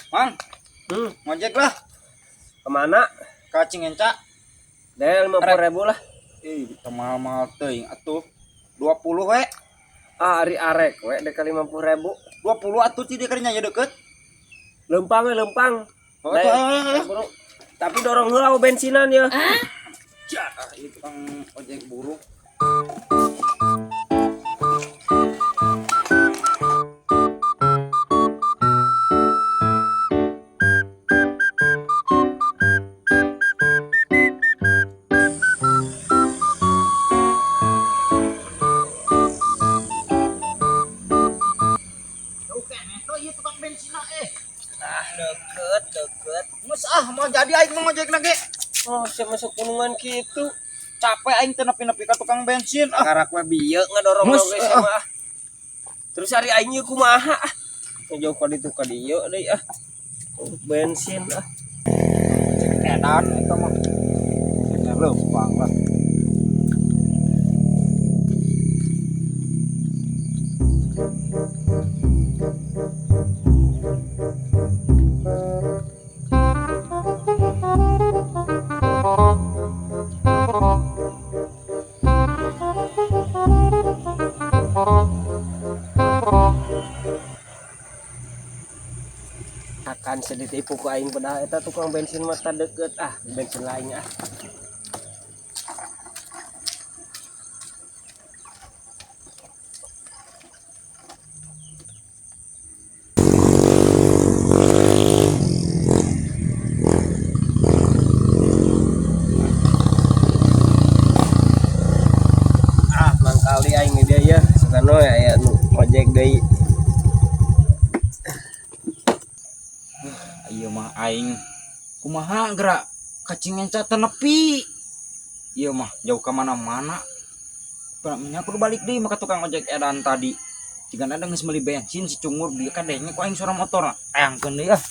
Mang, ngojek lah. Kemana? Ka Cingenca. Deh 50.000 lah. Kita mahal-mahal teuing atuh. 20 we. Ari arek we dek 50.000. 20 atuh ti dia kerja deket. Lempang we lempang. Oh, Deh, ayo. buru. Tapi dorong heula bensinan ya. Ya, itu kang ojek buruk. Deket. Mas mau jadi aing mau ngojek lagi. Oh, saya masuk gunungan gitu. Capek aing teu nepi-nepi ka tukang bensin. Karak mah bieu ngadorong Mus, oge sama. Terus hari aing ieu kumaha? Jauh ka ditu ka dieu deui ah. Bensin ah. Edan eta mah. Ya lempang lah. Akan seditipu ku aing padahal eta tukang bensin mah teu deket ah, bensin lain ah. Mangkali aing ge dia ya, sakano aya nu ojek deui. Ieu mah aing kumaha gerak ka Cingenca teu nepi. Ieu mah jauh ka mana-mana. Nya perlu balik deui mah ka tukang ojek edan tadi. Jigana ada geus meuli bensin si cungur dia kadenge ku aing suara motor. Ayangkeun deui ah.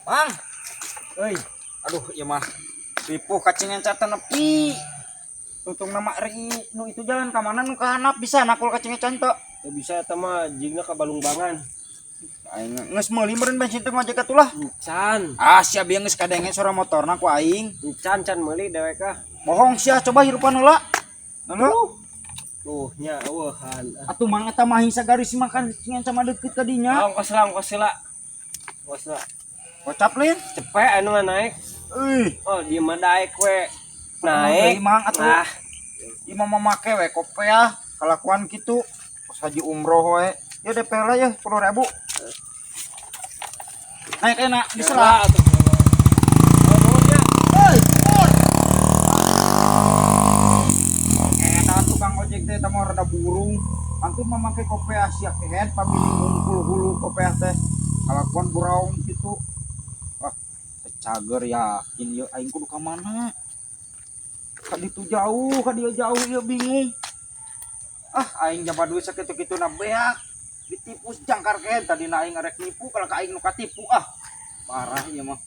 Mang, euy, aduh ieu mah ripuh ka Cingenca teu nepi. Tutung nama ri nu itu jalan ka mana nu ka handap bisa nakul ka Cingenca teu. Teu bisa eta mah jigna ka Balungbangan. Aing geus meuli meureun bensin teh ngojek atulah. Can. Ah sia bieu geus kadenge suara motorna ku aing. Can meuli dewek ah. Bohong sia coba hirupan heula. Halo. Tuh nya eueuhan. Atuh mang eta mah hisa garis makan Cingenca mah deukeut ka dinya. Ongkos lah. Ongkos lah. Kocap lin. Cepet anu mah naik. Oh, dia mah daek we. Naik. Mang atuh. Nah, Ieu mah make we kopiah kalakuan kitu. Pas haji umroh we. Ya DP lah ya 10.000. Naik enak diselah. Enak tukang ojek teh teh mah rada burung. Antun memakai kopiah sia kehet pamili ngumpul hulu kopiah teh. Kalakuan buraung kitu. Wah, cager yakin ieu aing kudu ka mana? Ka ditu jauh, ka dieu jauh ieu bingung. Ah, aing jaba duit sakitu-kituna beak. Ditipu jangkar kehet tadina aing arek nipu kalau ka aing nu katipu ah. Parah ieu mah.